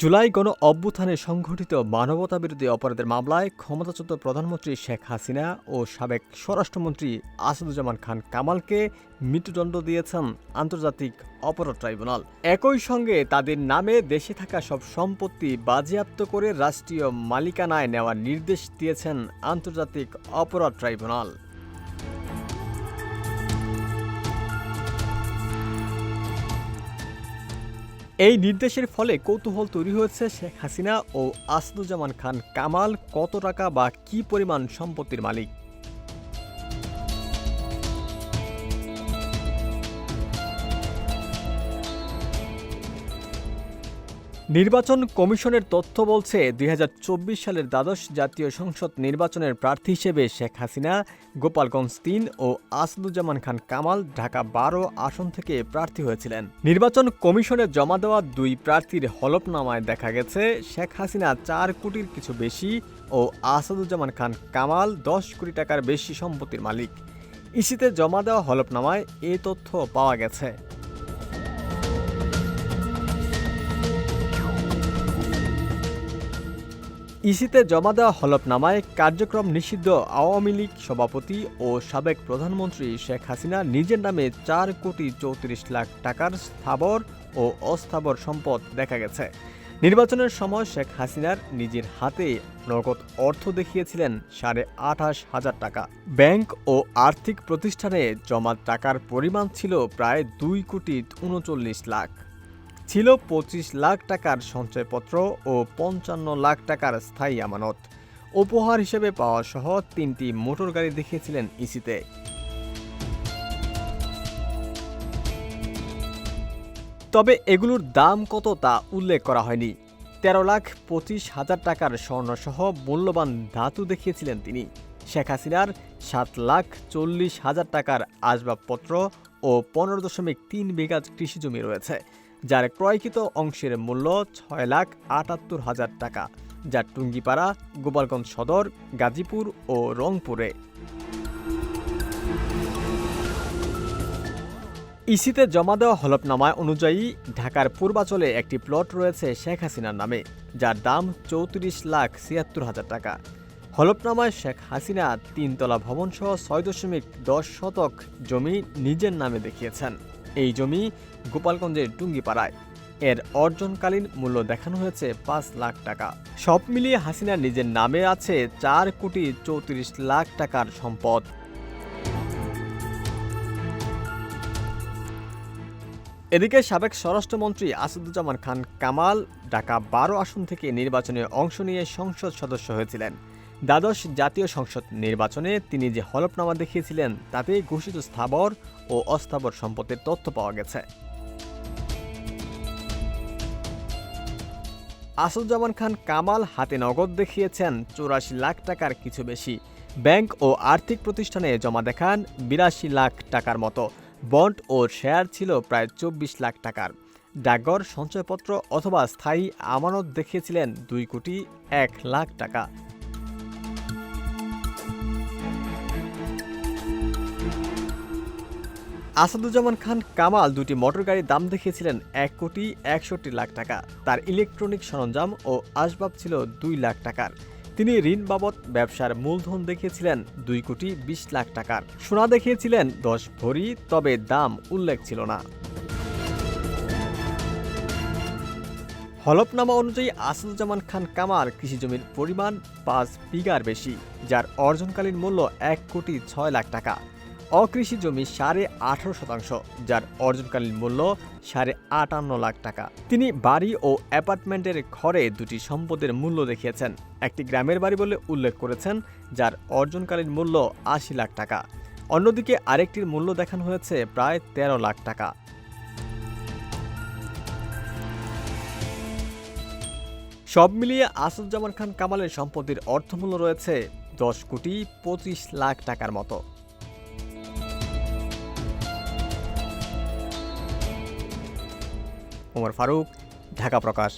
জুলাই গণ অভ্যুত্থানে সংঘটিত মানবতাবিরোধী অপরাধের মামলায় ক্ষমতাচ্যুত প্রধানমন্ত্রী শেখ হাসিনা ও সাবেক স্বরাষ্ট্রমন্ত্রী আসাদুজ্জামান খান কামালকে মৃত্যুদণ্ড দিয়েছেন আন্তর্জাতিক অপরাধ ট্রাইব্যুনাল। একই সঙ্গে তাদের নামে দেশে থাকা সব সম্পত্তি বাজেয়াপ্ত করে রাষ্ট্রীয় মালিকানায় নেওয়ার নির্দেশ দিয়েছেন আন্তর্জাতিক অপরাধ ট্রাইব্যুনাল। এই নির্দেশের ফলে কৌতূহল তৈরি হয়েছে শেখ হাসিনা ও আসাদুজ্জামান খান কামাল কত টাকা বা কী পরিমাণ সম্পত্তির মালিক। নির্বাচন কমিশনের তথ্য বলছে ২০২৪ সালের দ্বাদশ জাতীয় সংসদ নির্বাচনের প্রার্থী হিসেবে শেখ হাসিনা গোপালগঞ্জ ৩ ও আসাদুজ্জামান খান কামাল ঢাকা ১২ আসন থেকে প্রার্থী হয়েছিলেন। নির্বাচন কমিশনে জমা দেওয়া দুই প্রার্থীর হলফনামায় দেখা গেছে শেখ হাসিনা ৪ কোটির কিছু বেশি ও আসাদুজ্জামান খান কামাল ১০ কোটি টাকার বেশি সম্পত্তির মালিক। ইসিতে জমা দেওয়া হলফনামায় এ তথ্য পাওয়া গেছে। ইসিতে জমা দেওয়া হলফনামায় কার্যক্রম নিষিদ্ধ আওয়ামী লীগ সভাপতি ও সাবেক প্রধানমন্ত্রী শেখ হাসিনা নিজের নামে ৪ কোটি ৩৪ লাখ টাকার স্থাবর ও অস্থাবর সম্পদ দেখা গেছে। নির্বাচনের সময় শেখ হাসিনার নিজের হাতে নগদ অর্থ দেখিয়েছিলেন ২৮,৫০০ টাকা। ব্যাংক ও আর্থিক প্রতিষ্ঠানে জমা টাকার পরিমাণ ছিল প্রায় ২ কোটি ৩৯ লাখ। ছিল ২৫ লাখ টাকার সঞ্চয়পত্র ও ৫৫ লাখ টাকার স্থায়ী আমানত। উপহার হিসেবে পাওয়া সহ ৩টি মোটর গাড়ি দেখিয়েছিলেন ইসিতে। তবে এগুলোর দাম কত তা উল্লেখ করা হয়নি। ১৩,২৫,০০০ টাকার স্বর্ণসহ মূল্যবান ধাতু দেখিয়েছিলেন তিনি। শেখ হাসিনার ৭,৪০,০০০ টাকার আসবাবপত্র ও ১৫.৩ বিঘা কৃষিজমি রয়েছে, যার ক্রয়কৃত অংশের মূল্য ৬,৭৮,০০০ টাকা, যা টুঙ্গিপাড়া, গোপালগঞ্জ সদর, গাজীপুর ও রংপুরে। ইসিতে জমা দেওয়া হলফনামায় অনুযায়ী ঢাকার পূর্বাঞ্চলে একটি প্লট রয়েছে শেখ হাসিনার নামে, যার দাম ৩৪,৭৬,০০০ টাকা। হলফনামায় শেখ হাসিনা ৩ তলা ভবনসহ ৬.১০ শতক জমি নিজের নামে দেখিয়েছেন। এই জমি গোপালগঞ্জের টুঙ্গিপাড়ায়। এর অর্জনকালীন মূল্য দেখানো হয়েছে ৫ লাখ টাকা। সব মিলিয়ে হাসিনার নিজের নামে আছে ৪ কোটি ৩৪ লাখ টাকার সম্পদ। এদিকে সাবেক স্বরাষ্ট্রমন্ত্রী আসাদুজ্জামান খান কামাল ঢাকা ১২ আসন থেকে নির্বাচনে অংশ নিয়ে সংসদ সদস্য হয়েছিলেন। দ্বাদশ জাতীয় সংসদ নির্বাচনে তিনি যে হলফনামা দেখিয়েছিলেন তাতে ঘোষিত স্থাবর ও অস্থাবর সম্পত্তির তথ্য পাওয়া গেছে। আসাদুজ্জামান খান কামাল হাতে নগদ দেখিয়েছেন ৮৪ লাখ টাকার কিছু বেশি। ব্যাংক ও আর্থিক প্রতিষ্ঠানে জমা দেখান ৮২ লাখ টাকার মতো। বন্ড ও শেয়ার ছিল প্রায় ২৪ লাখ টাকার। ডাকঘর, সঞ্চয়পত্র অথবা স্থায়ী আমানত দেখিয়েছিলেন ২ কোটি ১ লাখ টাকা। আসাদুজ্জামান খান কামাল দুটি মোটর গাড়ির দাম দেখিয়েছিলেন ১ কোটি ৬১ লাখ টাকা। তার ইলেকট্রনিক সরঞ্জাম ও আসবাব ছিল ২ লাখ টাকার। তিনি ঋণ বাবদ ব্যবসার মূলধন দেখিয়েছিলেন ২ কোটি ২০ লাখ টাকার। সোনা দেখিয়েছিলেন ১০ ভরি, তবে দাম উল্লেখ ছিল না। হলফনামা অনুযায়ী আসাদুজ্জামান খান কামাল কৃষিজমির পরিমাণ ৫ বিঘার বেশি, যার অর্জনকালীন মূল্য ১ কোটি ৬ লাখ টাকা। অকৃষি জমি ১৮.৫%, যার অর্জনকালীন মূল্য ৫৮ লাখ টাকা। তিনি বাড়ি ও অ্যাপার্টমেন্টের ঘরে দুটি সম্পদের মূল্য দেখিয়েছেন। একটি গ্রামের বাড়ি বলে উল্লেখ করেছেন, যার অর্জনকালীন মূল্য ৮০ লাখ টাকা। অন্যদিকে আরেকটির মূল্য দেখানো হয়েছে প্রায় ১৩ লাখ টাকা। সব মিলিয়ে আসাদুজ্জামান খান কামালের সম্পত্তির অর্থমূল্য রয়েছে ১০ কোটি ২৫ লাখ টাকার মতো। ওমর ফারুক, ঢাকা প্রকাশ।